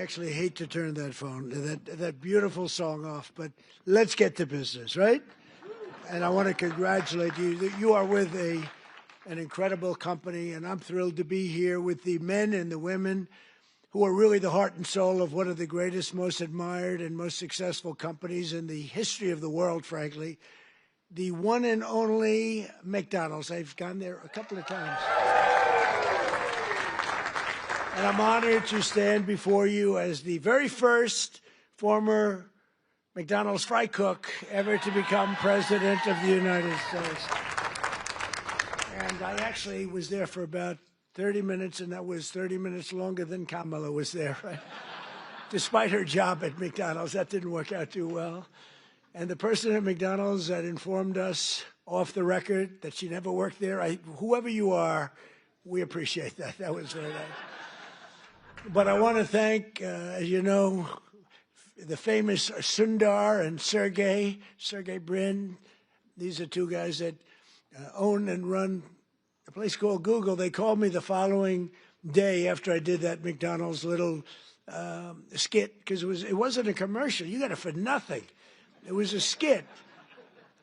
actually hate to turn that beautiful song off, but let's get to business, right? And I want to congratulate you. You are with an incredible company, and I'm thrilled to be here with the men and the women who are really the heart and soul of one of the greatest, most admired, and most successful companies in the history of the world, frankly, the one and only McDonald's. I've gone there a couple of times. And I'm honored to stand before you as the very first former McDonald's fry cook ever to become president of the United States. And I actually was there for about 30 minutes, and that was 30 minutes longer than Kamala was there, right? Despite her job at McDonald's, that didn't work out too well. And the person at McDonald's that informed us off the record that she never worked there, whoever you are, we appreciate that. That was very nice. But I want to thank, as you know, the famous Sundar and Sergey Brin. These are two guys that own and run a place called Google. They called me the following day after I did that McDonald's little skit, because it wasn't a commercial. You got it for nothing. It was a skit.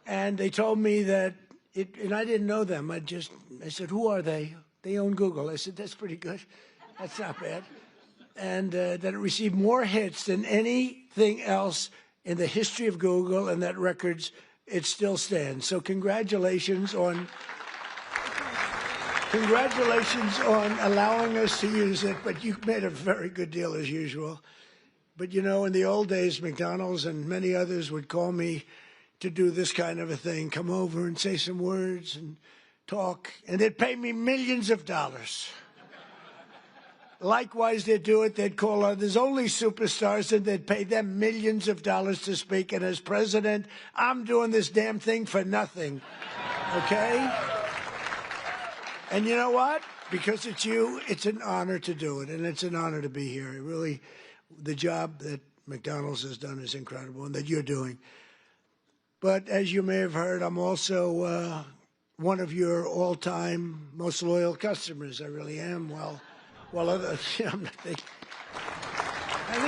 And they told me that, and I didn't know them. I said, who are they? They own Google. I said, that's pretty good. That's not bad. And that it received more hits than anything else in the history of Google, and that records, it still stands. So congratulations on allowing us to use it, but you made a very good deal as usual. But you know, in the old days, McDonald's and many others would call me to do this kind of a thing, come over and say some words and talk, and they'd pay me millions of dollars. Likewise, they'd do it. They'd call others, only superstars, and they'd pay them millions of dollars to speak. And as president, I'm doing this damn thing for nothing, okay? And you know what? Because it's you, it's an honor to do it, and it's an honor to be here. Really, the job that McDonald's has done is incredible, and that you're doing. But as you may have heard, I'm also one of your all-time most loyal customers. I really am. Well, I think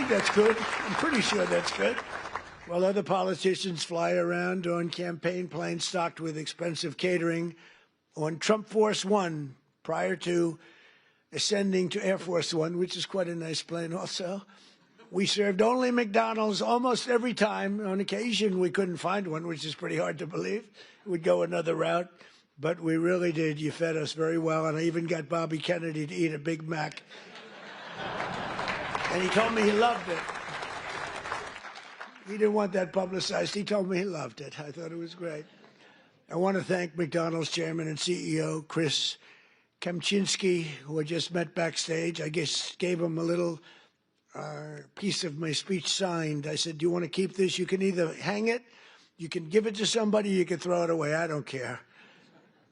that's good. I'm pretty sure that's good. While other politicians fly around on campaign planes stocked with expensive catering, on Trump Force One, prior to ascending to Air Force One, which is quite a nice plane also, we served only McDonald's almost every time. On occasion, we couldn't find one, which is pretty hard to believe. We'd go another route. But we really did. You fed us very well, and I even got Bobby Kennedy to eat a Big Mac. And he told me he loved it. He didn't want that publicized. He told me he loved it. I thought it was great. I want to thank McDonald's chairman and CEO, Chris Kempczinski, who I just met backstage. I guess gave him a little piece of my speech signed. I said, do you want to keep this? You can either hang it, you can give it to somebody, you can throw it away. I don't care.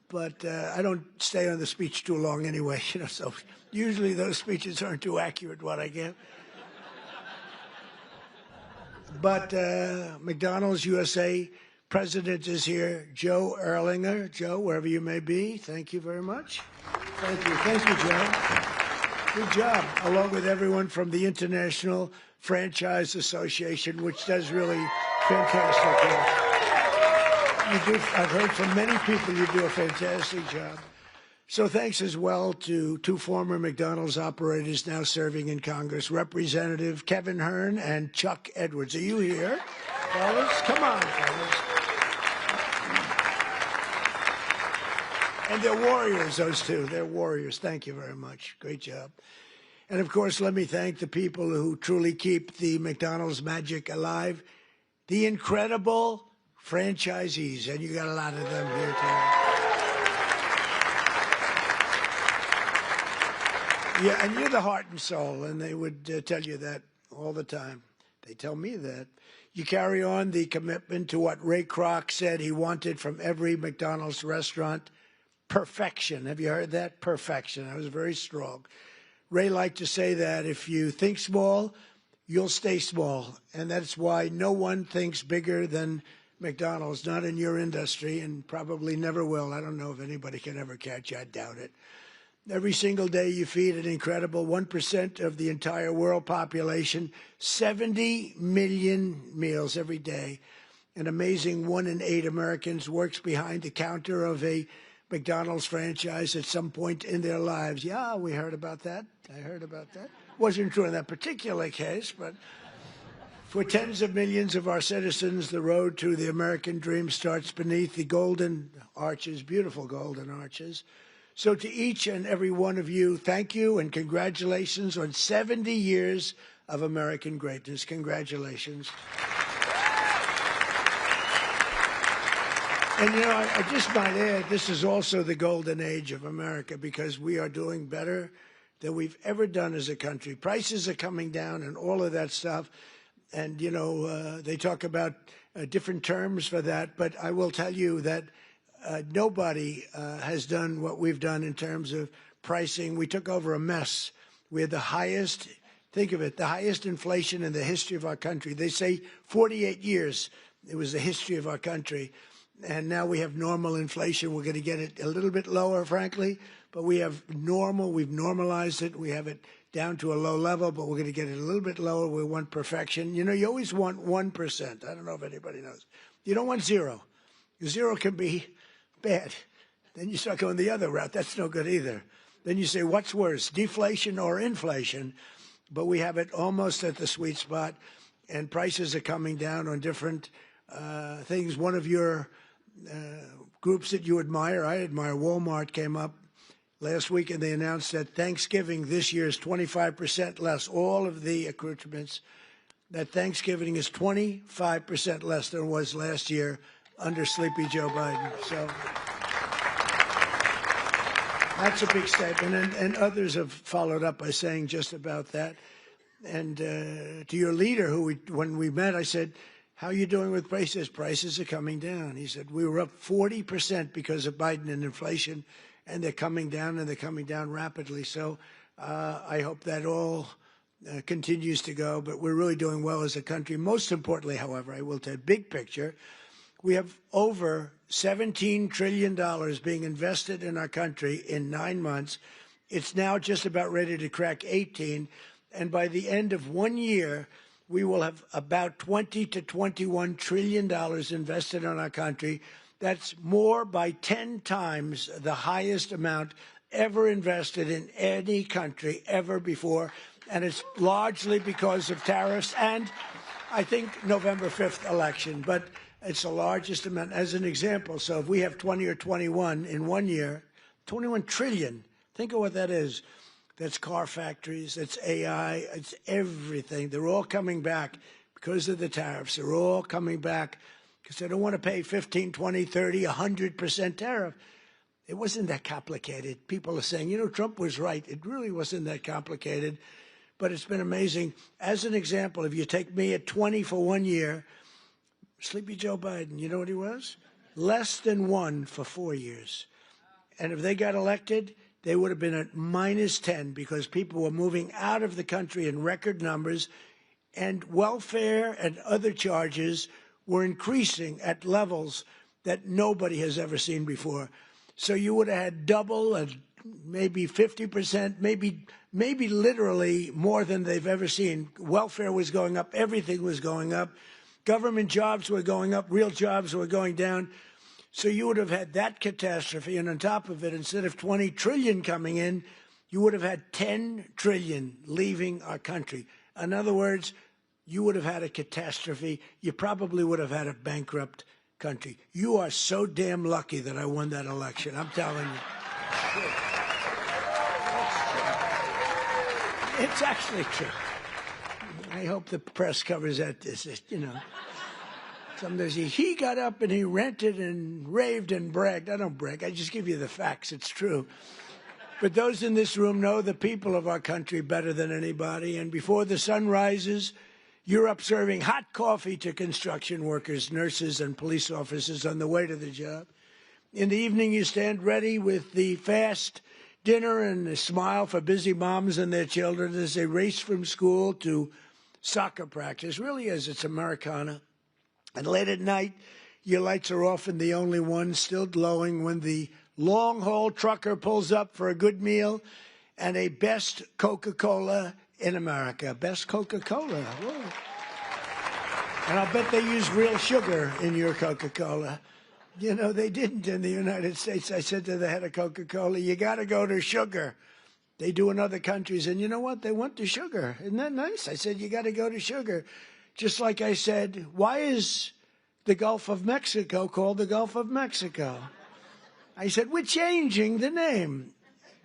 But I don't stay on the speech too long anyway, you know, so usually those speeches aren't too accurate, what I give. But McDonald's USA president is here, Joe Erlinger. Joe, wherever you may be, thank you very much. Thank you, Joe. Good job, along with everyone from the International Franchise Association, which does really fantastic work. I've heard from many people you do a fantastic job. So thanks as well to two former McDonald's operators now serving in Congress, Representative Kevin Hern and Chuck Edwards. Are you here, fellas? Come on, fellas. And they're warriors, those two. They're warriors. Thank you very much. Great job. And, of course, let me thank the people who truly keep the McDonald's magic alive, the incredible franchisees, and you got a lot of them here tonight. Yeah, and you're the heart and soul, and they would tell you that all the time. They tell me that. You carry on the commitment to what Ray Kroc said he wanted from every McDonald's restaurant, perfection. Have you heard that? Perfection. That was very strong. Ray liked to say that if you think small, you'll stay small, and that's why no one thinks bigger than McDonald's, not in your industry, and probably never will. I don't know if anybody can ever catch you. I doubt it. Every single day you feed an incredible 1% of the entire world population, 70 million meals every day. An amazing 1 in 8 Americans works behind the counter of a McDonald's franchise at some point in their lives. Yeah, we heard about that. I heard about that. Wasn't true in that particular case, but for tens of millions of our citizens, the road to the American dream starts beneath the golden arches, beautiful golden arches. So to each and every one of you, thank you and congratulations on 70 years of American greatness. Congratulations. And, you know, I just might add, this is also the golden age of America because we are doing better than we've ever done as a country. Prices are coming down and all of that stuff. And, you know, they talk about different terms for that. But I will tell you that nobody has done what we've done in terms of pricing. We took over a mess. We had the highest, think of it, the highest inflation in the history of our country. They say 48 years it was the history of our country. And now we have normal inflation. We're going to get it a little bit lower, frankly, but we have normal. We've normalized it. We have it down to a low level, but we're going to get it a little bit lower. We want perfection. You know, you always want 1%. I don't know if anybody knows. You don't want 0. 0 can be bad. Then you start going the other route. That's no good either. Then you say, what's worse, deflation or inflation? But we have it almost at the sweet spot, and prices are coming down on different things. One of your groups that you admire, I admire, Walmart, came up last week, and they announced that Thanksgiving this year is 25% less. All of the accoutrements, that Thanksgiving is 25% less than it was last year under Sleepy Joe Biden. So that's a big statement, and others have followed up by saying just about that. And to your leader, when we met, I said, how are you doing with prices? Prices are coming down. He said, we were up 40% because of Biden and inflation, and they're coming down, and they're coming down rapidly. So I hope that all continues to go, but we're really doing well as a country. Most importantly, however, I will tell you, big picture, we have over $17 trillion being invested in our country in 9 months. It's now just about ready to crack 18, and by the end of 1 year, we will have about $20 to $21 trillion invested in our country. That's more by 10 times the highest amount ever invested in any country ever before. And it's largely because of tariffs and, I think, November 5th election. But it's the largest amount. As an example, so if we have 20 or 21 in 1 year, 21 trillion, think of what that is. That's car factories, that's AI, it's everything. They're all coming back because of the tariffs. They're all coming back because they don't want to pay 15, 20, 30, 100% tariff. It wasn't that complicated. People are saying, you know, Trump was right. It really wasn't that complicated, but it's been amazing. As an example, if you take me at 20 for 1 year, Sleepy Joe Biden, you know what he was? Less than 1 for 4 years. And if they got elected, they would have been at -10 because people were moving out of the country in record numbers, and welfare and other charges were increasing at levels that nobody has ever seen before. So you would have had double and maybe 50%, maybe literally more than they've ever seen. Welfare was going up. Everything was going up. Government jobs were going up. Real jobs were going down. So you would have had that catastrophe, and on top of it, instead of 20 trillion coming in, you would have had 10 trillion leaving our country. In other words, you would have had a catastrophe. You probably would have had a bankrupt country. You are so damn lucky that I won that election. I'm telling you. It's actually true. I hope the press covers that. You know. Sometimes he got up and he ranted and raved and bragged. I don't brag. I just give you the facts. It's true. But those in this room know the people of our country better than anybody. And before the sun rises, you're up serving hot coffee to construction workers, nurses, and police officers on the way to the job. In the evening, you stand ready with the fast dinner and a smile for busy moms and their children as they race from school to soccer practice. Really is. It's Americana. And late at night, your lights are often the only ones still glowing when the long-haul trucker pulls up for a good meal and a best Coca-Cola in America. Best Coca-Cola. Whoa. And I'll bet they use real sugar in your Coca-Cola. You know, they didn't in the United States. I said to the head of Coca-Cola, you got to go to sugar. They do in other countries. And you know what? They went to sugar. Isn't that nice? I said, you got to go to sugar. Just like I said, why is the Gulf of Mexico called the Gulf of Mexico? I said, we're changing the name.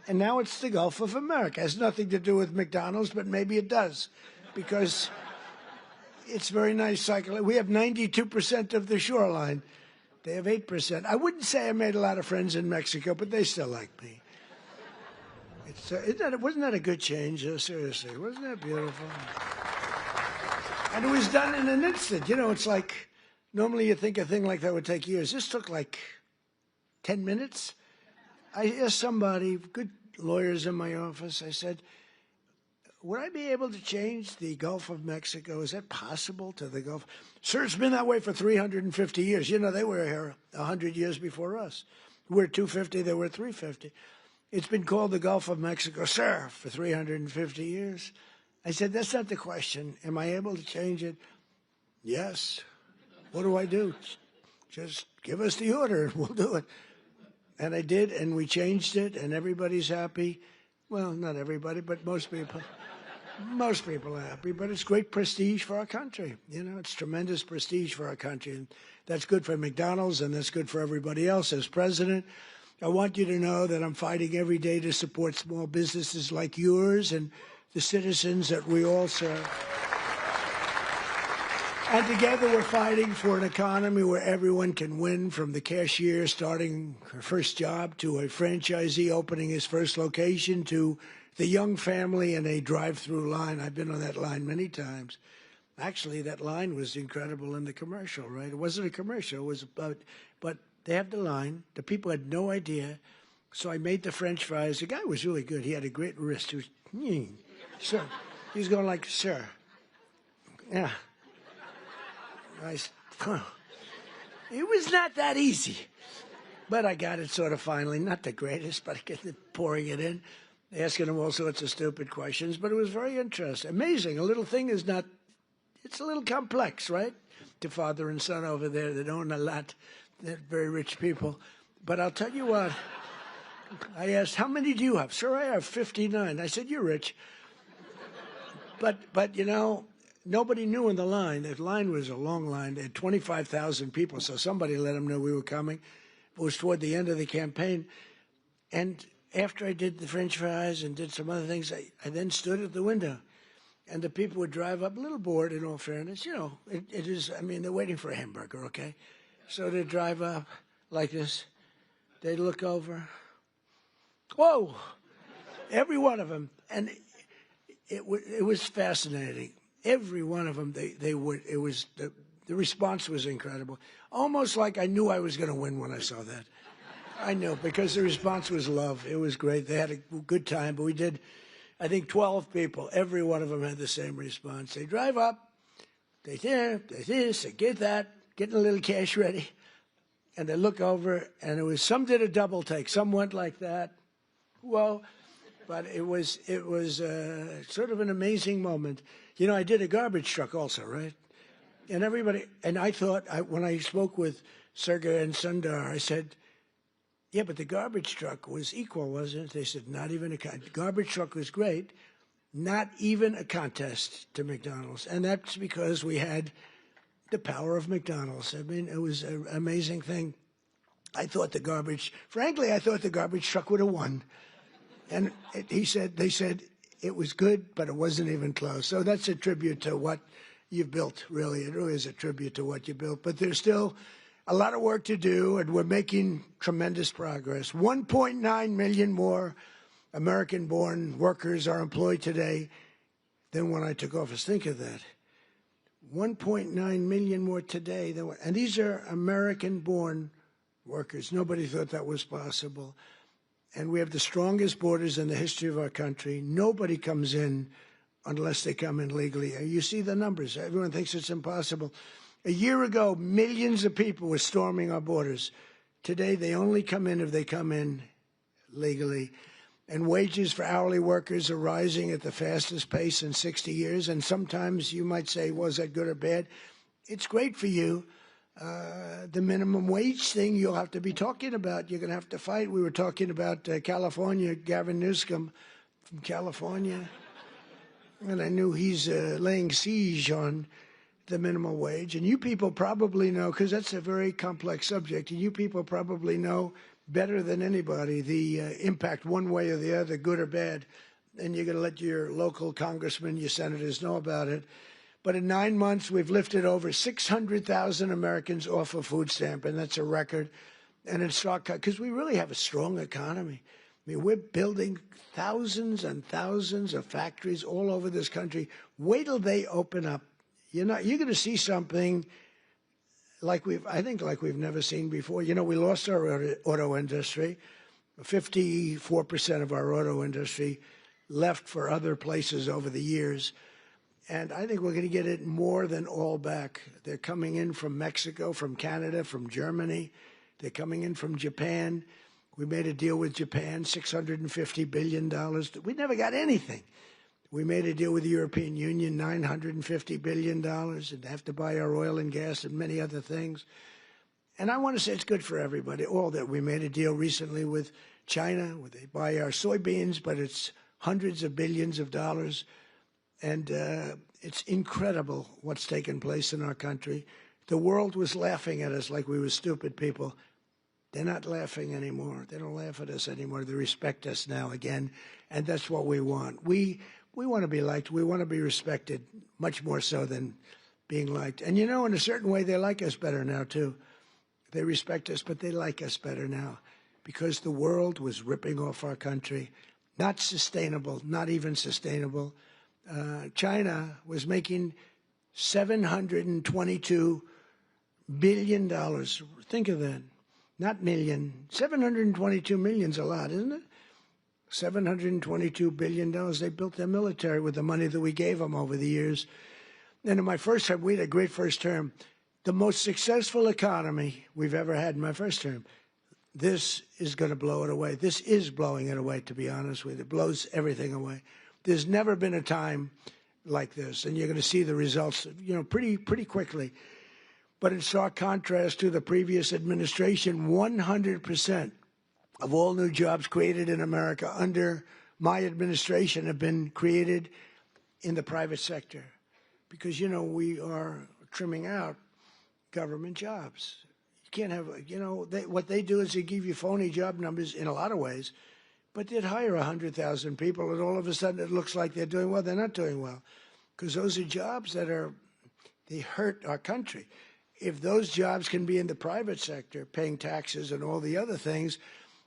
And now it's the Gulf of America. It has nothing to do with McDonald's, but maybe it does. Because it's very nice cycle. We have 92% of the shoreline. They have 8%. I wouldn't say I made a lot of friends in Mexico, but they still like me. Wasn't that a good change? Seriously, wasn't that beautiful? And it was done in an instant. You know, it's like, normally you think a thing like that would take years. This took like 10 minutes. I asked somebody, good lawyers in my office, I said, would I be able to change the Gulf of Mexico? Is that possible to the Gulf? Sir, it's been that way for 350 years. You know, they were here 100 years before us. We're 250, they were 350. It's been called the Gulf of Mexico, sir, for 350 years. I said, that's not the question. Am I able to change it? Yes. What do I do? Just give us the order and we'll do it. And I did, and we changed it, and everybody's happy. Well, not everybody, but most people. Most people are happy, but it's great prestige for our country. You know, it's tremendous prestige for our country. And that's good for McDonald's, and that's good for everybody else. As president, I want you to know that I'm fighting every day to support small businesses like yours and the citizens that we all serve. And together we're fighting for an economy where everyone can win, from the cashier starting her first job to a franchisee opening his first location to the young family in a drive-through line. I've been on that line many times. Actually, that line was incredible in the commercial, right? It wasn't a commercial. It was about, but they have the line. The people had no idea. So I made the French fries. The guy was really good. He had a great wrist. He was, sir. He was going like, sir. Yeah. It was not that easy. But I got it sort of finally. Not the greatest, but I get pouring it in. Asking him all sorts of stupid questions, but it was very interesting. Amazing. A little thing is not, it's a little complex, right? To father and son over there that own a lot. They're very rich people. But I'll tell you what, I asked, how many do you have? Sir, I have 59. I said, you're rich. But you know, nobody knew in the line. The line was a long line. They had 25,000 people, so somebody let them know we were coming. It was toward the end of the campaign. And after I did the French fries and did some other things, I then stood at the window. And the people would drive up, a little bored in all fairness. You know, it is, I mean, they're waiting for a hamburger, okay? So they'd drive up like this. They'd look over. Whoa! Every one of them. And it was fascinating. Every one of them, they would, it was, the response was incredible. Almost like I knew I was going to win when I saw that. I know, because the response was love. It was great. They had a good time, but we did, I think, 12 people. Every one of them had the same response. They drive up, they this, they get that, getting a little cash ready, and they look over, and it was, some did a double take. Some went like that. Whoa. But it was sort of an amazing moment. You know, I did a garbage truck also, right? And everybody, and I thought, when I spoke with Sergey and Sundar, I said, yeah, but the garbage truck was equal, wasn't it? They said, not even a contest. The garbage truck was great, not even a contest to McDonald's. And that's because we had the power of McDonald's. I mean, it was an amazing thing. I thought the garbage truck would have won. And they said it was good, but it wasn't even close. So that's a tribute to what you've built, really. It really is a tribute to what you built. But there's still a lot of work to do, and we're making tremendous progress. 1.9 million more American-born workers are employed today than when I took office. Think of that. 1.9 million more today than, and these are American-born workers. Nobody thought that was possible. And we have the strongest borders in the history of our country. Nobody comes in unless they come in legally. You see the numbers. Everyone thinks it's impossible. A year ago, millions of people were storming our borders. Today, they only come in if they come in legally. And wages for hourly workers are rising at the fastest pace in 60 years. And sometimes you might say, was that good or bad? It's great for you. The minimum wage thing you'll have to be talking about. You're going to have to fight. We were talking about California, Gavin Newsom from California. And I knew he's laying siege on the minimum wage. And you people probably know, because that's a very complex subject, and you people probably know better than anybody the impact one way or the other, good or bad. And you're going to let your local congressmen, your senators know about it. But in 9 months, we've lifted over 600,000 Americans off a food stamp, and that's a record. And it's because we really have a strong economy. I mean, we're building thousands and thousands of factories all over this country. Wait till they open up. You're going to see something like I think we've never seen before. You know, we lost our auto industry. 54% of our auto industry left for other places over the years. And I think we're going to get it more than all back. They're coming in from Mexico, from Canada, from Germany. They're coming in from Japan. We made a deal with Japan, $650 billion. We never got anything. We made a deal with the European Union, $950 billion, and they have to buy our oil and gas and many other things. And I want to say it's good for everybody, all that. We made a deal recently with China, where they buy our soybeans, but it's hundreds of billions of dollars. And it's incredible what's taken place in our country. The world was laughing at us like we were stupid people. They're not laughing anymore. They don't laugh at us anymore. They respect us now again, and that's what we want. We want to be liked. We want to be respected, much more so than being liked. And, you know, in a certain way, they like us better now, too. They respect us, but they like us better now because the world was ripping off our country. Not sustainable, not even sustainable. China was making $722 billion. Think of that. Not million. 722 million's a lot, isn't it? $722 billion. They built their military with the money that we gave them over the years. And in my first term, we had a great first term. The most successful economy we've ever had in my first term. This is going to blow it away. This is blowing it away, to be honest with you. It blows everything away. There's never been a time like this, and you're going to see the results, you know, pretty quickly. But in stark contrast to the previous administration, 100% of all new jobs created in America under my administration have been created in the private sector. Because, you know, we are trimming out government jobs. You can't have, you know, what they do is they give you phony job numbers in a lot of ways. But they'd hire 100,000 people, and all of a sudden it looks like they're doing well. They're not doing well, because those are jobs that they hurt our country. If those jobs can be in the private sector, paying taxes and all the other things,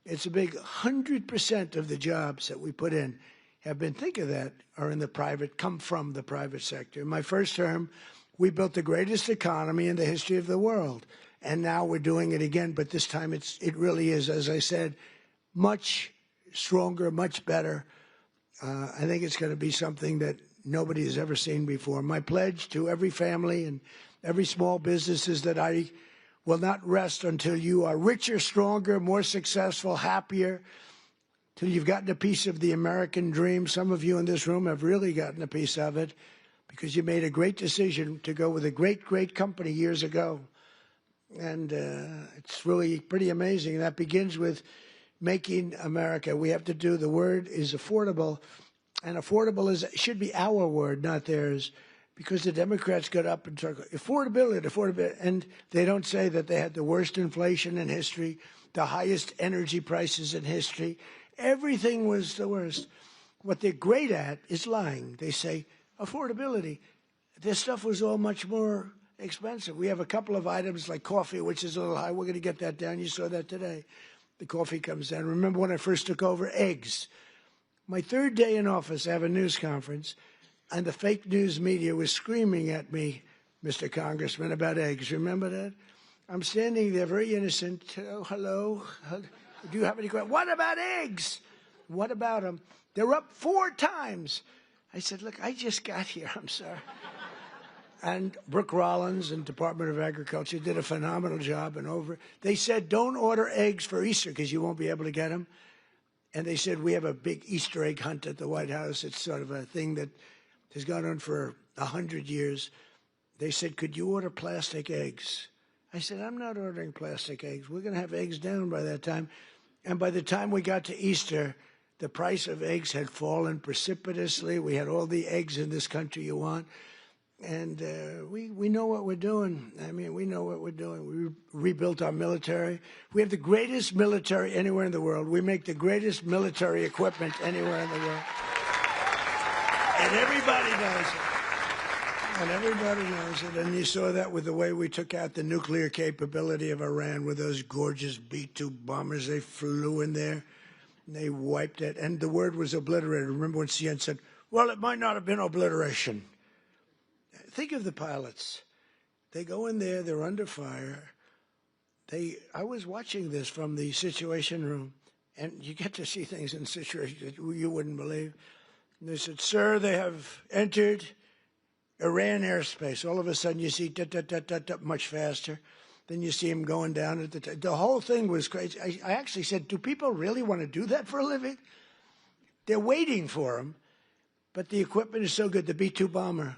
it's a big 100% of the jobs that we put in have been, think of that, are in the private, come from the private sector. In my first term, we built the greatest economy in the history of the world, and now we're doing it again. But this time it really is, as I said, much stronger, much better. I think it's going to be something that nobody has ever seen before. My pledge to every family and every small business is that I will not rest until you are richer, stronger, more successful, happier, till you've gotten a piece of the American dream. Some of you in this room have really gotten a piece of it because you made a great decision to go with a great company years ago. And it's really pretty amazing. That begins with making America. We have to do, the word is affordable, and affordable should be our word, not theirs, because the Democrats got up and talked affordability, and they don't say that they had the worst inflation in history, the highest energy prices in history. Everything was the worst. What they're great at is lying. They say affordability. This stuff was all much more expensive. We have a couple of items like coffee, which is a little high. We're going to get that down. You saw that today. The coffee comes down. Remember when I first took over? Eggs. My third day in office, I have a news conference, and the fake news media was screaming at me, Mr. Congressman, about eggs. Remember that? I'm standing there very innocent. Oh, hello. Do you have any questions? What about eggs? What about them? They're up 4 times. I said, look, I just got here. I'm sorry. And Brooke Rollins and Department of Agriculture did a phenomenal job. And they said, don't order eggs for Easter because you won't be able to get them. And they said, we have a big Easter egg hunt at the White House. It's sort of a thing that has gone on for 100 years. They said, could you order plastic eggs? I said, I'm not ordering plastic eggs. We're going to have eggs down by that time. And by the time we got to Easter, the price of eggs had fallen precipitously. We had all the eggs in this country you want. And we know what we're doing. I mean, we know what we're doing. We rebuilt our military. We have the greatest military anywhere in the world. We make the greatest military equipment anywhere in the world. And everybody knows it. And everybody knows it. And you saw that with the way we took out the nuclear capability of Iran with those gorgeous B-2 bombers. They flew in there. And they wiped it. And the word was obliterated. Remember when CNN said, well, it might not have been obliteration. Think of the pilots. They go in there. They're under fire. I was watching this from the Situation Room. And you get to see things in situations that you wouldn't believe. And they said, sir, they have entered Iran airspace. All of a sudden, you see much faster. Then you see him going down at the whole thing was crazy. I actually said, do people really want to do that for a living? They're waiting for him, but the equipment is so good. The B-2 bomber,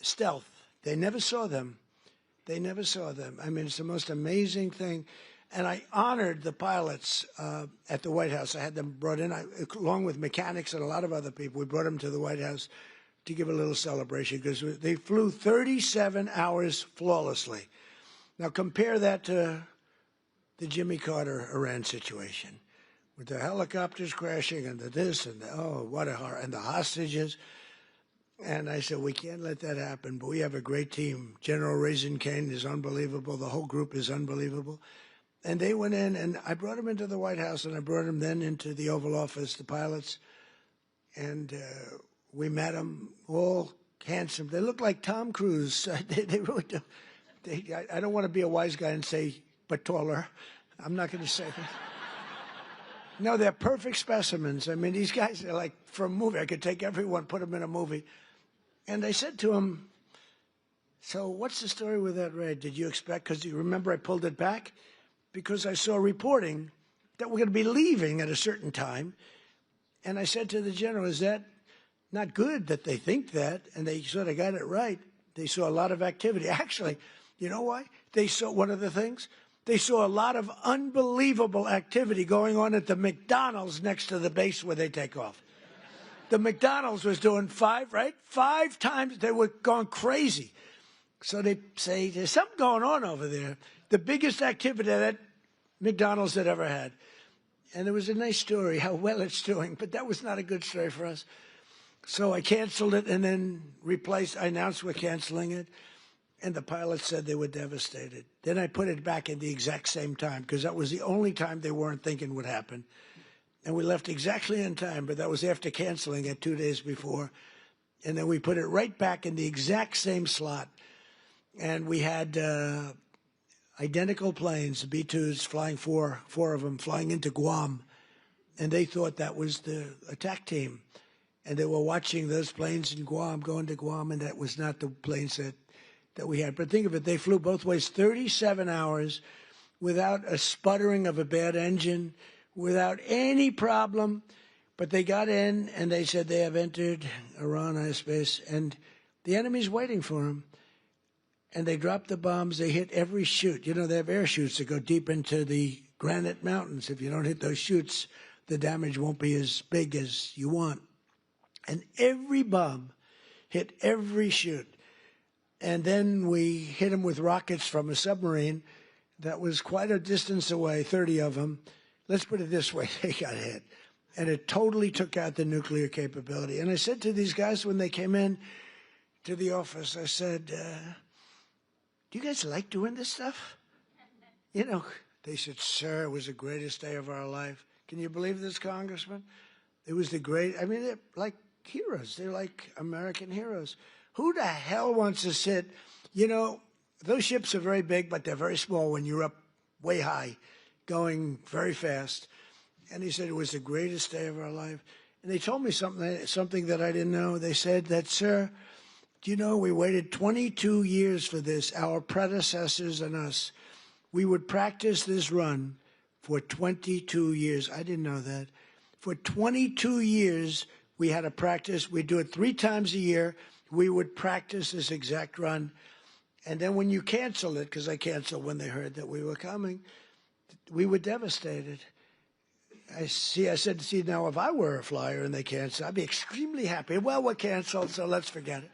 stealth. They never saw them. They never saw them. I mean, it's the most amazing thing. And I honored the pilots at the White House. I had them brought in, along with mechanics and a lot of other people. We brought them to the White House to give a little celebration because they flew 37 hours flawlessly. Now compare that to the Jimmy Carter Iran situation with the helicopters crashing and the this and the, oh, what a horror, and the hostages. And I said, we can't let that happen, but we have a great team. General Raisin Kane is unbelievable. The whole group is unbelievable. And they went in, and I brought them into the White House, and I brought them then into the Oval Office, the pilots, and we met them, all handsome. They look like Tom Cruise. They really do. I don't want to be a wise guy and say, but taller. I'm not going to say that. No, they're perfect specimens. I mean, these guys are like for a movie. I could take everyone, put them in a movie. And I said to him, so what's the story with that raid? Did you expect, because you remember I pulled it back? Because I saw reporting that we're going to be leaving at a certain time. And I said to the general, is that not good that they think that? And they sort of got it right. They saw a lot of activity. Actually, you know why? They saw one of the things. They saw a lot of unbelievable activity going on at the McDonald's next to the base where they take off. The McDonald's was doing 5 times. They were going crazy. So they say, there's something going on over there. The biggest activity that McDonald's had ever had. And it was a nice story, how well it's doing. But that was not a good story for us. So I canceled it and then I announced we're canceling it. And the pilots said they were devastated. Then I put it back in the exact same time because that was the only time they weren't thinking would happen. And we left exactly in time, but that was after canceling it 2 days before. And then we put it right back in the exact same slot. And we had identical planes, B-2s, flying four of them, flying into Guam. And they thought that was the attack team. And they were watching those planes in Guam, going to Guam, and that was not the planes that we had. But think of it, they flew both ways 37 hours without a sputtering of a bad engine, without any problem. But they got in, and they said they have entered Iran airspace, and the enemy's waiting for them. And they dropped the bombs. They hit every chute. You know, they have air chutes that go deep into the granite mountains. If you don't hit those chutes, the damage won't be as big as you want. And every bomb hit every chute. And then we hit them with rockets from a submarine that was quite a distance away, 30 of them. Let's put it this way, they got hit. And it totally took out the nuclear capability. And I said to these guys when they came in to the office, I said, do you guys like doing this stuff? You know, they said, sir, it was the greatest day of our life. Can you believe this, Congressman? It was the they're like heroes. They're like American heroes. Who the hell wants to sit? You know, those ships are very big, but they're very small when you're up way high, going very fast. And he said it was the greatest day of our life. And they told me something that I didn't know. They said that, sir, Do you know we waited 22 years for this, our predecessors and us. We would practice this run for 22 years. I didn't know that. For 22 years, we had to practice. We'd do it 3 times a year. We would practice this exact run. And then when you cancel it, because I canceled when they heard that we were coming, we were devastated. I said, see, now if I were a flyer and they canceled, I'd be extremely happy. Well, we're canceled, so let's forget it.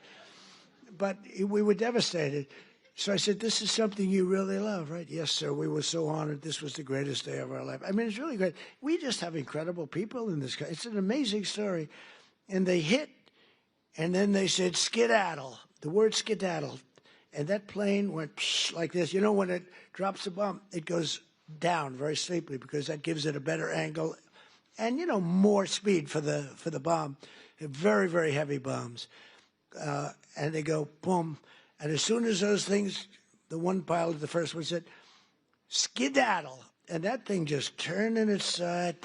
But we were devastated. So I said, this is something you really love, right? Yes, sir. We were so honored. This was the greatest day of our life. I mean, it's really great. We just have incredible people in this country. It's an amazing story. And they hit, and then they said, skedaddle, the word skedaddle. And that plane went like this. You know, when it drops a bomb, it goes down very sleepily because that gives it a better angle and, you know, more speed for the bomb. Very, very heavy bombs. And they go, boom. And as soon as those things, the one pilot, the first one said, skedaddle. And that thing just turned in its side.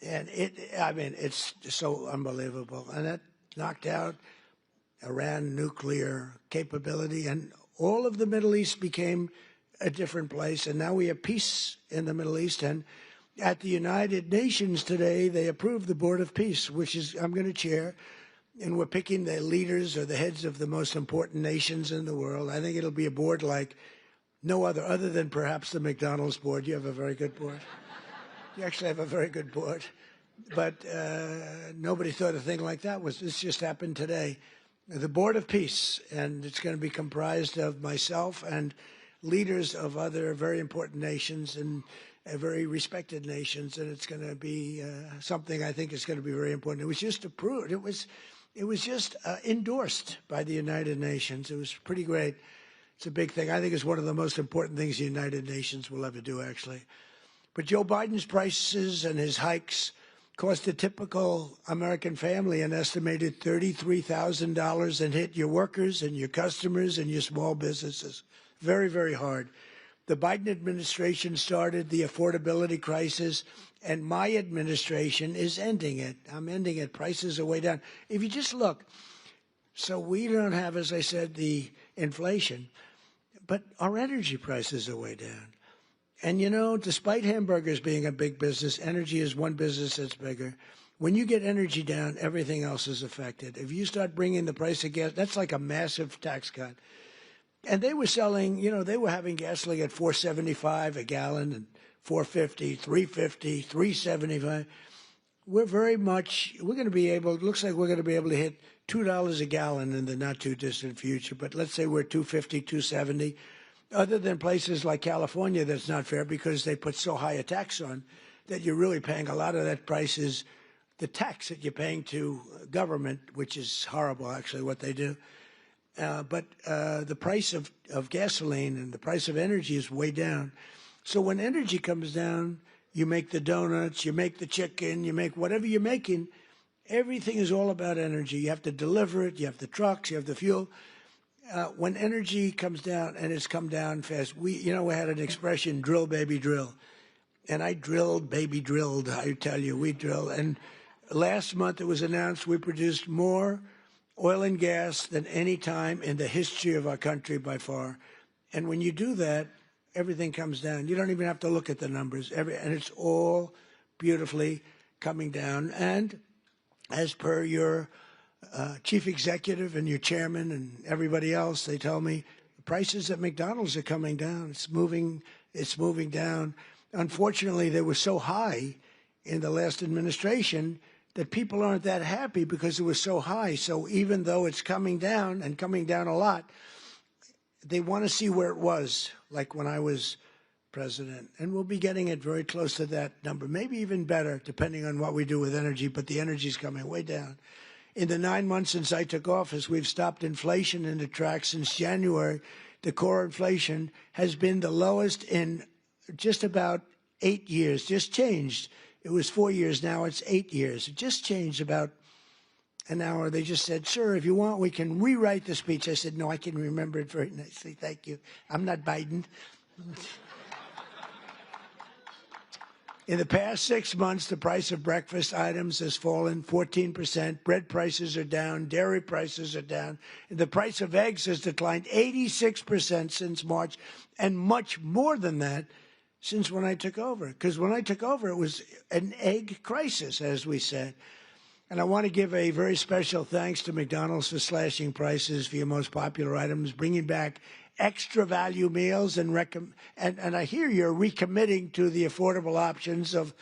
And it's so unbelievable. And that knocked out Iran nuclear capability. And all of the Middle East became a different place. And now we have peace in the Middle East. And at the United Nations today, they approved the Board of Peace, which is I'm going to chair. And we're picking the leaders or the heads of the most important nations in the world. I think it'll be a board like no other than perhaps the McDonald's board. You have a very good board. You actually have a very good board. But nobody thought a thing like that was. This just happened today. The Board of Peace, and it's going to be comprised of myself and leaders of other very important nations and very respected nations. And it's going to be something I think is going to be very important. It was just approved. It was just endorsed by the United Nations. It was pretty great. It's a big thing. I think it's one of the most important things the United Nations will ever do, actually. But Joe Biden's prices and his hikes cost a typical American family an estimated $33,000 and hit your workers and your customers and your small businesses. Very, very hard. The Biden administration started the affordability crisis, and my administration is ending it. I'm ending it. Prices are way down. If you just look, so we don't have, as I said, the inflation, but our energy prices are way down. And, you know, despite hamburgers being a big business, energy is one business that's bigger. When you get energy down, everything else is affected. If you start bringing the price of gas, that's like a massive tax cut. And they were selling, you know, they were having gasoline at $4.75 a gallon and $4.50, $3.50, $3.75. We're going to be able, it looks like we're going to be able to hit $2 a gallon in the not too distant future. But let's say we're $2.50, $2.70. Other than places like California, that's not fair because they put so high a tax on that you're really paying a lot of that price is the tax that you're paying to government, which is horrible, actually, what they do. But the price of gasoline and the price of energy is way down. So when energy comes down, you make the donuts, you make the chicken, you make whatever you're making. Everything is all about energy. You have to deliver it. You have the trucks. You have the fuel. When energy comes down, and it's come down fast, we had an expression, drill, baby, drill. And I drilled, baby, drilled. I tell you, we drilled. And last month it was announced we produced more oil and gas than any time in the history of our country by far. And when you do that, everything comes down. You don't even have to look at the numbers. And it's all beautifully coming down. And as per your chief executive and your chairman and everybody else, they tell me the prices at McDonald's are coming down. It's moving down. Unfortunately, they were so high in the last administration that people aren't that happy because it was so high. So even though it's coming down and coming down a lot, they want to see where it was, like when I was president. And we'll be getting it very close to that number, maybe even better, depending on what we do with energy. But the energy's coming way down. In the 9 months since I took office, we've stopped inflation in the tracks. Since January, the core inflation has been the lowest in just about 8 years, just changed. It was 4 years, now it's 8 years. It just changed about an hour. They just said, sir, if you want, we can rewrite the speech. I said, no, I can remember it very nicely. Thank you. I'm not Biden. In the past 6 months, the price of breakfast items has fallen 14%. Bread prices are down. Dairy prices are down. The price of eggs has declined 86% since March, and much more than that since when I took over. Because when I took over, it was an egg crisis, as we said. And I want to give a very special thanks to McDonald's for slashing prices for your most popular items, bringing back extra value meals, and I hear you're recommitting to the affordable options of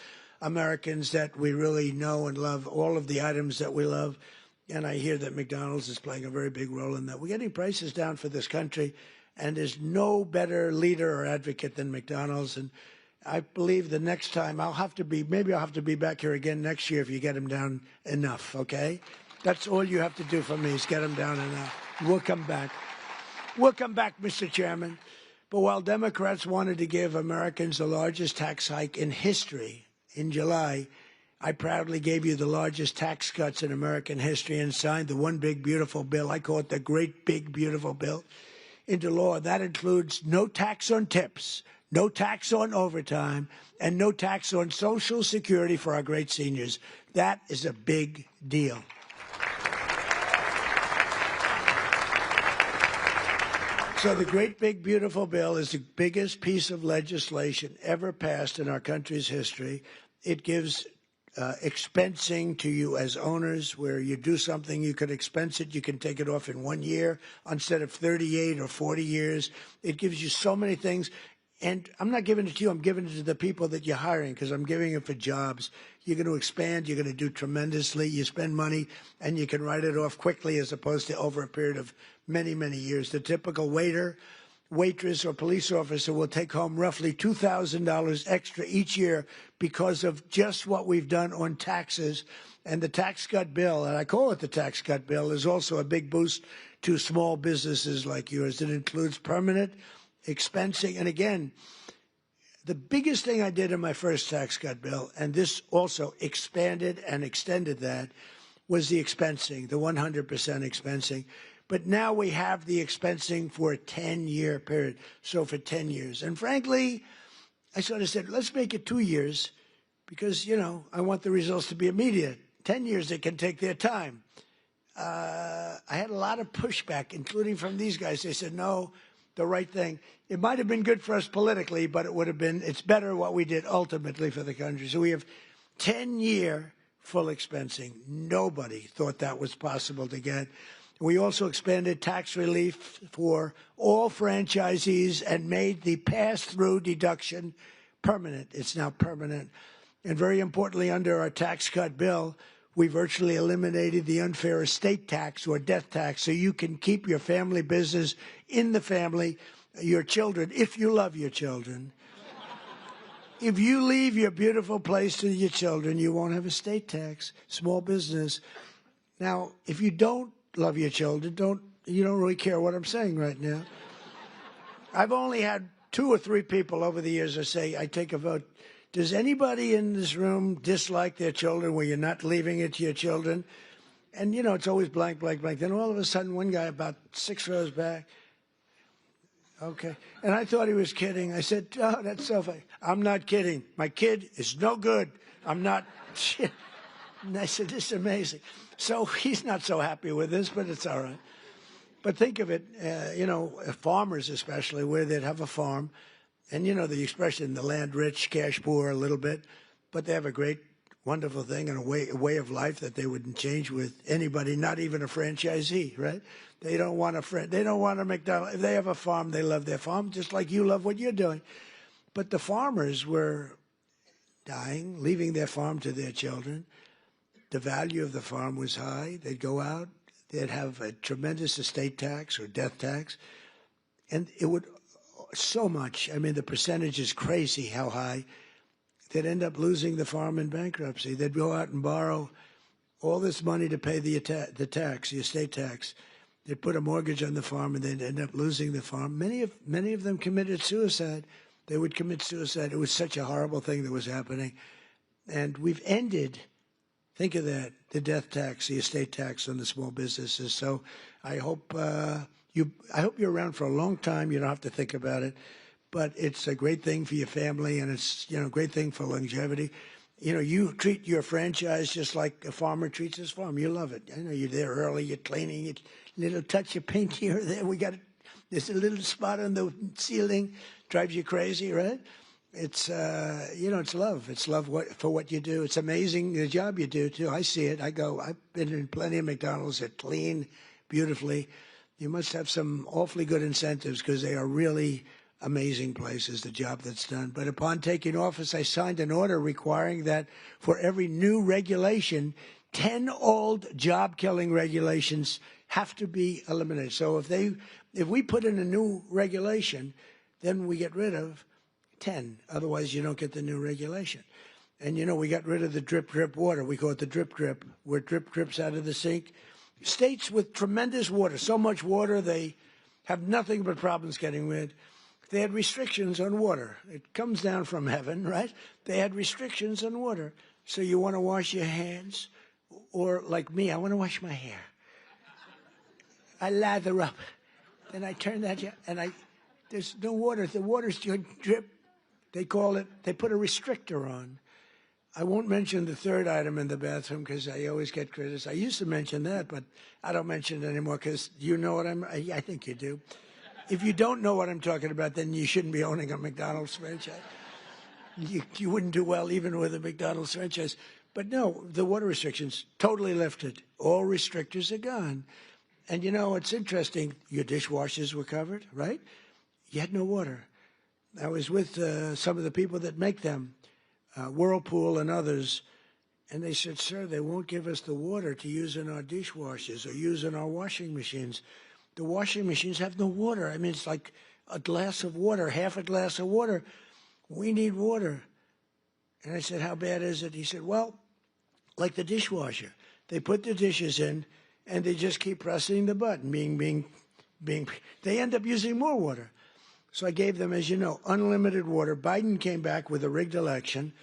Americans that we really know and love, all of the items that we love. And I hear that McDonald's is playing a very big role in that. We're getting prices down for this country, and there's no better leader or advocate than McDonald's. And I believe the next time maybe I'll have to be back here again next year if you get them down enough, okay? That's all you have to do for me is get them down enough. We'll come back. We'll come back, Mr. Chairman. But while Democrats wanted to give Americans the largest tax hike in history in July, I proudly gave you the largest tax cuts in American history and signed the one big beautiful bill. I call it the great big beautiful bill into law. That includes no tax on tips, no tax on overtime, and no tax on Social Security for our great seniors. That is a big deal. So the great big beautiful bill is the biggest piece of legislation ever passed in our country's history. It gives expensing to you as owners, where you do something, you could expense it, you can take it off in 1 year instead of 38 or 40 years. It gives you so many things. And I'm not giving it to you, I'm giving it to the people that you're hiring, because I'm giving it for jobs. You're going to expand, you're going to do tremendously. You spend money and you can write it off quickly as opposed to over a period of many, many years. The typical waiter, waitress, or police officer will take home roughly $2,000 extra each year because of just what we've done on taxes. And the tax cut bill, and I call it the tax cut bill, is also a big boost to small businesses like yours. It includes permanent expensing. And again, the biggest thing I did in my first tax cut bill, and this also expanded and extended that, was the expensing, the 100% expensing. But now we have the expensing for a 10-year period, so for 10 years. And frankly, I sort of said, let's make it 2 years because, you know, I want the results to be immediate. 10 years, they can take their time. I had a lot of pushback, including from these guys. They said, no, the right thing. It might have been good for us politically, but it's better what we did ultimately for the country. So we have 10-year full expensing. Nobody thought that was possible to get. We also expanded tax relief for all franchisees and made the pass-through deduction permanent. It's now permanent. And very importantly, under our tax cut bill, we virtually eliminated the unfair estate tax or death tax, so you can keep your family business in the family, your children, if you love your children. If you leave your beautiful place to your children, you won't have estate tax, small business. Now, if you don't love your children, you don't really care what I'm saying right now. I've only had 2 or 3 people over the years that say, I take a vote. Does anybody in this room dislike their children where you're not leaving it to your children? And, you know, it's always blank, blank, blank. Then all of a sudden, one guy about 6 rows back, okay. And I thought he was kidding. I said, oh, that's so funny. I'm not kidding. My kid is no good. I'm not. And I said, this is amazing. So he's not so happy with this, but it's all right. But think of it, you know, farmers especially, where they'd have a farm. And, you know, the expression, the land rich, cash poor a little bit. But they have a great, wonderful thing and a way of life that they wouldn't change with anybody, not even a franchisee, right? They don't want a McDonald's. If they have a farm, they love their farm, just like you love what you're doing. But the farmers were dying, leaving their farm to their children. The value of the farm was high. They'd go out. They'd have a tremendous estate tax or death tax. And it would so much. I mean, the percentage is crazy how high. They'd end up losing the farm in bankruptcy. They'd go out and borrow all this money to pay the tax, the estate tax. They'd put a mortgage on the farm, and they'd end up losing the farm. Many of them committed suicide. They would commit suicide. It was such a horrible thing that was happening. And we've ended, think of that, the death tax, the estate tax on the small businesses. So I hope you're around for a long time. You don't have to think about it. but it's a great thing for your family, and it's, a great thing for longevity. You treat your franchise just like a farmer treats his farm. You love it. You're there early, you're cleaning it, little touch of paint here or there. There's a little spot on the ceiling, drives you crazy, right? It's, it's love. It's love for what you do. It's amazing the job you do, too. I see it. I've been in plenty of McDonald's that clean beautifully. You must have some awfully good incentives because they are really amazing places, the job that's done. But upon taking office, I signed an order requiring that for every new regulation, 10 old job-killing regulations have to be eliminated. So if we put in a new regulation, then we get rid of 10. Otherwise, you don't get the new regulation. And, we got rid of the drip, drip water. We call it the drip, drip, where drip drips out of the sink. States with tremendous water, so much water, they have nothing but problems getting rid. They had restrictions on water. It comes down from heaven, right? They had restrictions on water. So you want to wash your hands, or like me, I want to wash my hair. I lather up. Then I turn that, and there's no water. The water's drip. They put a restrictor on. I won't mention the third item in the bathroom because I always get criticized. I used to mention that, but I don't mention it anymore because you know what I think you do. If you don't know what I'm talking about, then you shouldn't be owning a McDonald's franchise. You wouldn't do well even with a McDonald's franchise. But no, the water restrictions totally lifted. All restrictors are gone. And it's interesting. Your dishwashers were covered, right? You had no water. I was with some of the people that make them, Whirlpool and others, and they said, sir, they won't give us the water to use in our dishwashers or use in our washing machines. The washing machines have no water. I mean, it's like a glass of water, half a glass of water. We need water. And I said, how bad is it? He said, well, like the dishwasher. They put the dishes in, and they just keep pressing the button, they end up using more water. So I gave them, as you know, unlimited water. Biden came back with a rigged election,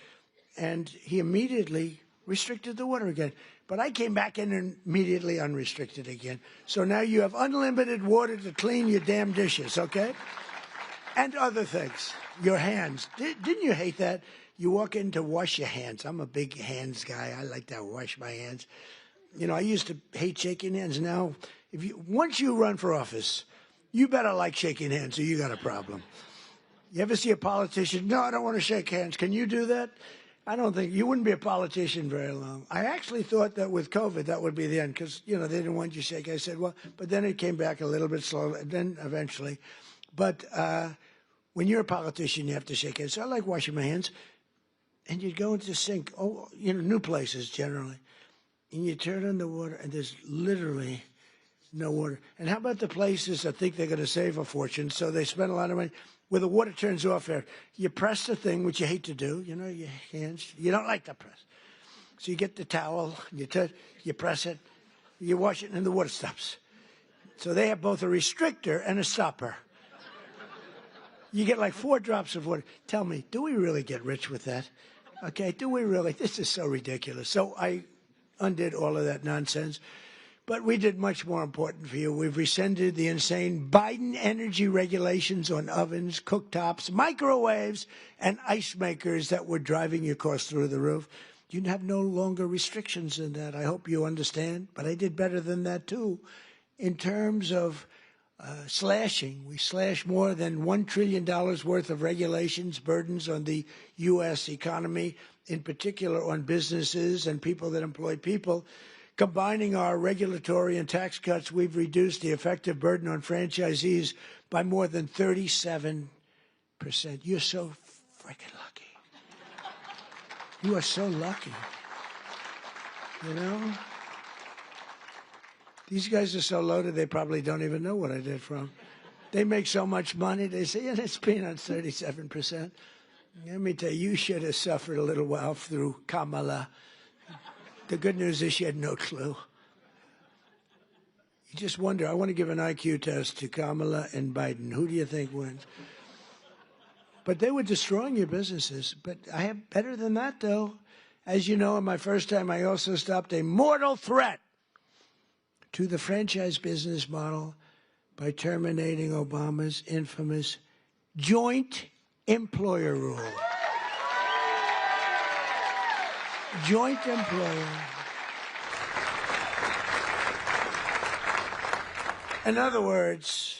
and he immediately restricted the water again. But I came back in and immediately unrestricted again. So now you have unlimited water to clean your damn dishes, okay? And other things. Your hands. Didn't you hate that? You walk in to wash your hands. I'm a big hands guy. I like to wash my hands. I used to hate shaking hands. Now, once you run for office, you better like shaking hands or you got a problem. You ever see a politician? No, I don't want to shake hands. Can you do that? I don't think you wouldn't be a politician very long. I actually thought that with COVID, that would be the end because, they didn't want you to shake. I said, well, but then it came back a little bit slowly, and then eventually. But when you're a politician, you have to shake hands. So I like washing my hands. And you'd go into the sink, new places generally, and you turn on the water, and there's literally no water. And how about the places that think they're going to save a fortune, so they spend a lot of money, where the water turns off there. You press the thing, which you hate to do, your hands. You don't like to press. So you get the towel, you press it, you wash it, and the water stops. So they have both a restrictor and a stopper. You get like 4 drops of water. Tell me, do we really get rich with that? Okay, do we really? This is so ridiculous. So I undid all of that nonsense. But we did much more important for you. We've rescinded the insane Biden energy regulations on ovens, cooktops, microwaves, and ice makers that were driving your costs through the roof. You have no longer restrictions in that. I hope you understand. But I did better than that, too. In terms of slashing, we slashed more than $1 trillion worth of regulations, burdens on the U.S. economy, in particular on businesses and people that employ people. Combining our regulatory and tax cuts, we've reduced the effective burden on franchisees by more than 37%. You're so freaking lucky. You are so lucky. These guys are so loaded, they probably don't even know what I did for them. They make so much money, they say, yeah, it's peanuts, 37%. Let me tell you, you should have suffered a little while through Kamala. The good news is she had no clue. You just wonder, I want to give an IQ test to Kamala and Biden. Who do you think wins? But they were destroying your businesses. But I have better than that, though. As you know, in my first time, I also stopped a mortal threat to the franchise business model by terminating Obama's infamous joint employer rule. Joint employer. In other words,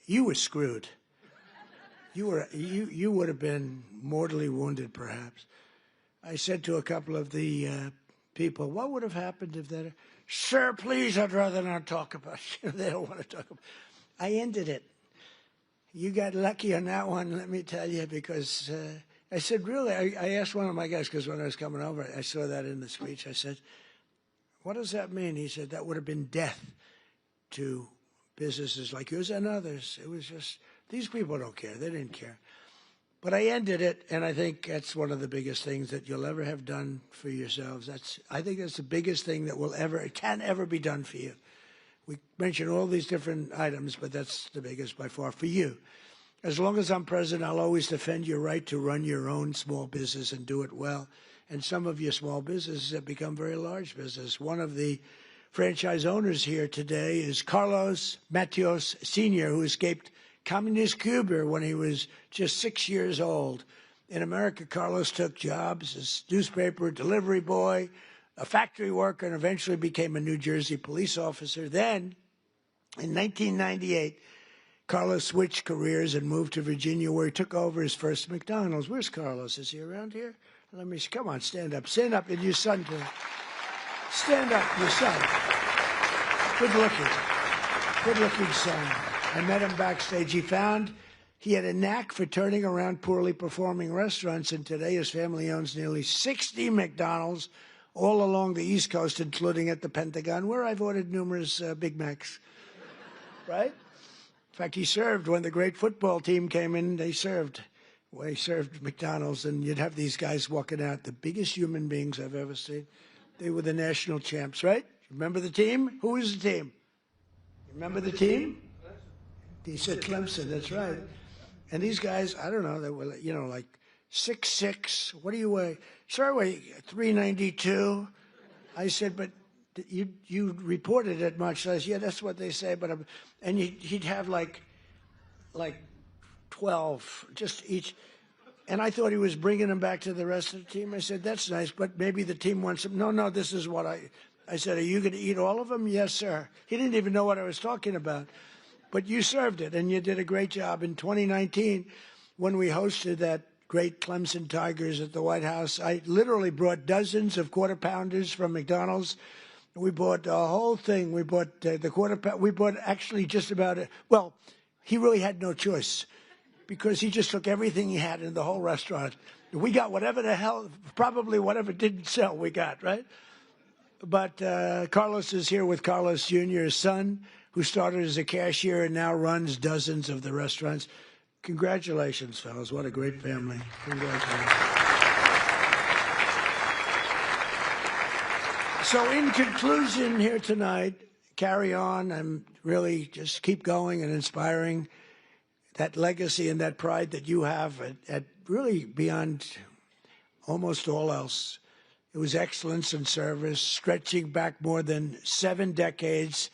you were screwed. You would have been mortally wounded, perhaps. I said to a couple of the people, what would have happened if that? Sir, please, I'd rather not talk about it. They don't want to talk about it. I ended it. You got lucky on that one, let me tell you, because I said, really, I asked one of my guys, because when I was coming over, I saw that in the speech. I said, what does that mean? He said, that would have been death to businesses like yours and others. It was just, these people don't care. They didn't care. But I ended it, and I think that's one of the biggest things that you'll ever have done for yourselves. I think that's the biggest thing that can ever be done for you. We mentioned all these different items, but that's the biggest by far for you. As long as I'm president, I'll always defend your right to run your own small business and do it well. And some of your small businesses have become very large business. One of the franchise owners here today is Carlos Matios Sr., who escaped communist Cuba when he was just 6 years old. In America, Carlos took jobs as newspaper delivery boy, a factory worker, and eventually became a New Jersey police officer. Then, in 1998, Carlos switched careers and moved to Virginia, where he took over his first McDonald's. Where's Carlos? Is he around here? Let me see. Come on, stand up. Stand up, and your son too. Stand up, your son. Good looking son. I met him backstage. He had a knack for turning around poorly performing restaurants, and today his family owns nearly 60 McDonald's all along the East Coast, including at the Pentagon, where I've ordered numerous Big Macs. Right? In fact, he served when the great football team came in. They served McDonald's, and you'd have these guys walking out, the biggest human beings I've ever seen. They were the national champs, right? Remember the team? Who was the team? Remember the team? He said Clemson, that's right. And these guys, I don't know, they were, like 6'6". What do you weigh? Sir, I weigh 392. I said, but you reported it much. I said, yeah, that's what they say. But and he'd have like 12, just each. And I thought he was bringing them back to the rest of the team. I said, that's nice, but maybe the team wants them. No, this is what I said, are you going to eat all of them? Yes, sir. He didn't even know what I was talking about. But you served it, and you did a great job. In 2019, when we hosted that great Clemson Tigers at the White House, I literally brought dozens of quarter pounders from McDonald's. We bought the whole thing. We bought the quarter pound. We bought actually just about it. Well, he really had no choice because he just took everything he had in the whole restaurant. We got whatever the hell, probably whatever didn't sell, we got, right? But Carlos is here with Carlos Jr., his son, who started as a cashier and now runs dozens of the restaurants. Congratulations, fellas. What a great family. Congratulations. So in conclusion here tonight, carry on and really just keep going and inspiring that legacy and that pride that you have at really beyond almost all else. It was excellence in service, stretching back more than 7 decades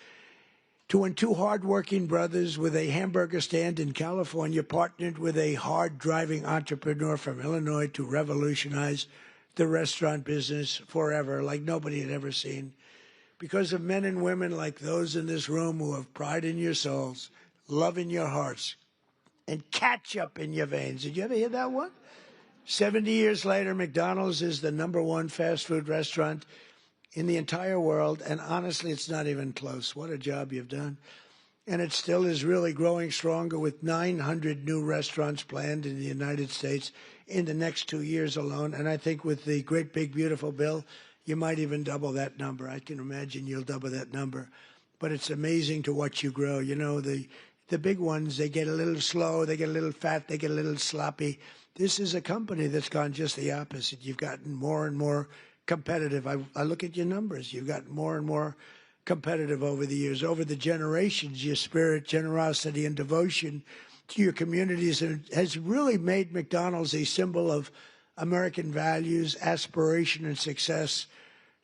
to when 2 hardworking brothers with a hamburger stand in California partnered with a hard-driving entrepreneur from Illinois to revolutionize the restaurant business forever, like nobody had ever seen. Because of men and women like those in this room who have pride in your souls, love in your hearts, and ketchup in your veins. Did you ever hear that one? 70 years later, McDonald's is the #1 fast food restaurant in the entire world, and honestly, it's not even close. What a job you've done. And it still is really growing stronger with 900 new restaurants planned in the United States in the next 2 years alone. And I think with the great, big, beautiful bill, you might even double that number. I can imagine you'll double that number. But it's amazing to watch you grow. You know, the big ones, they get a little slow, they get a little fat, they get a little sloppy. This is a company that's gone just the opposite. You've gotten more and more competitive. I look at your numbers. You've gotten more and more competitive over the years, over the generations. Your spirit, generosity, and devotion to your communities has really made McDonald's a symbol of American values, aspiration, and success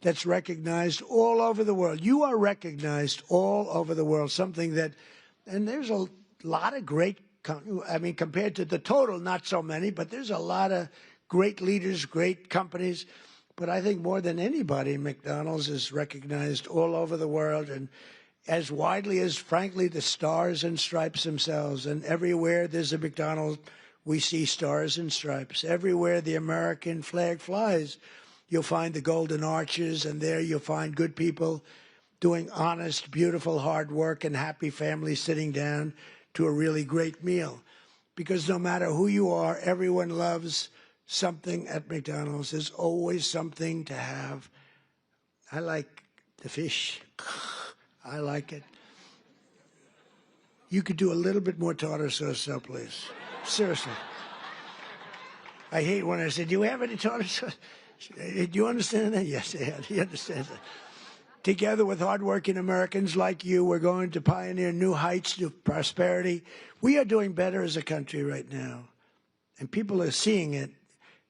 that's recognized all over the world. You are recognized all over the world, something that, and there's a lot of great I mean, compared to the total, not so many, but there's a lot of great leaders, great companies. But I think more than anybody, McDonald's is recognized all over the world and as widely as, frankly, the stars and stripes themselves. And everywhere there's a McDonald's, we see stars and stripes. Everywhere the American flag flies, you'll find the golden arches, and there you'll find good people doing honest, beautiful, hard work, and happy families sitting down to a really great meal. Because no matter who you are, everyone loves something at McDonald's. There's always something to have. I like the fish. I like it. You could do a little bit more tartar sauce, though, please. Seriously. I hate when I say, do you have any tartar sauce? Do you understand that? Yes, he understands that. Together with hardworking Americans like you, we're going to pioneer new heights of prosperity. We are doing better as a country right now, and people are seeing it.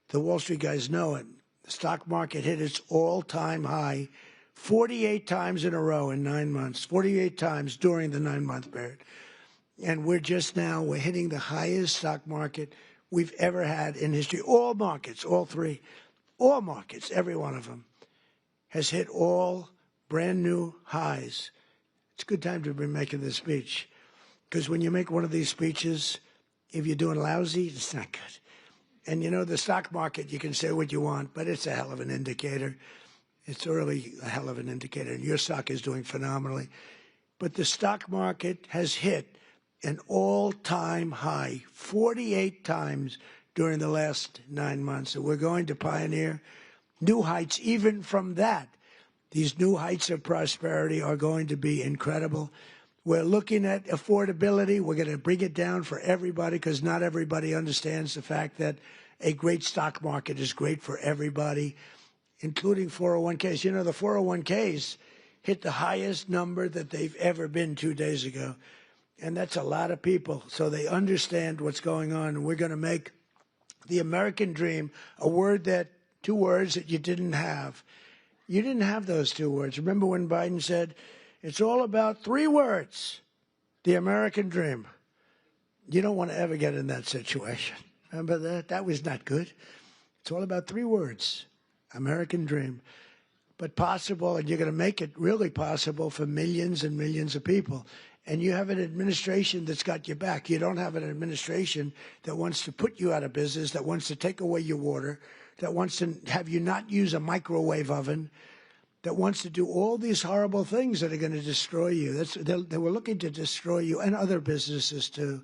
The Wall Street guys know it. The stock market hit its all-time high 48 times in a row in 9 months, 48 times during the 9-month period. And we're hitting the highest stock market we've ever had in history. All markets, all three, all markets, every one of them has hit all brand new highs. It's a good time to be making this speech, because when you make one of these speeches, if you're doing lousy, it's not good. And you know, the stock market, you can say what you want, but it's a hell of an indicator. It's really a hell of an indicator. And your stock is doing phenomenally. But the stock market has hit an all-time high 48 times during the last 9 months. So we're going to pioneer new heights even from that. These new heights of prosperity are going to be incredible. We're looking at affordability. We're going to bring it down for everybody, because not everybody understands the fact that a great stock market is great for everybody, including 401ks. You know, the 401ks hit the highest number that they've ever been 2 days ago. And that's a lot of people. So they understand what's going on. And we're going to make the American dream two words that you didn't have. You didn't have those 2 words. Remember when Biden said, it's all about 3 words, the American dream. You don't want to ever get in that situation. Remember that? That was not good. It's all about 3 words, American dream. But possible, and you're going to make it really possible for millions and millions of people. And you have an administration that's got your back. You don't have an administration that wants to put you out of business, that wants to take away your water, that wants to have you not use a microwave oven, that wants to do all these horrible things that are going to destroy you. They were looking to destroy you and other businesses too.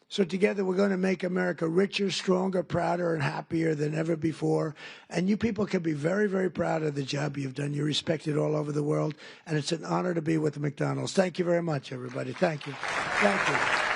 So together we're going to make America richer, stronger, prouder, and happier than ever before. And you people can be very, very proud of the job you've done. You're respected all over the world, and it's an honor to be with McDonald's. Thank you very much, everybody. Thank you. Thank you.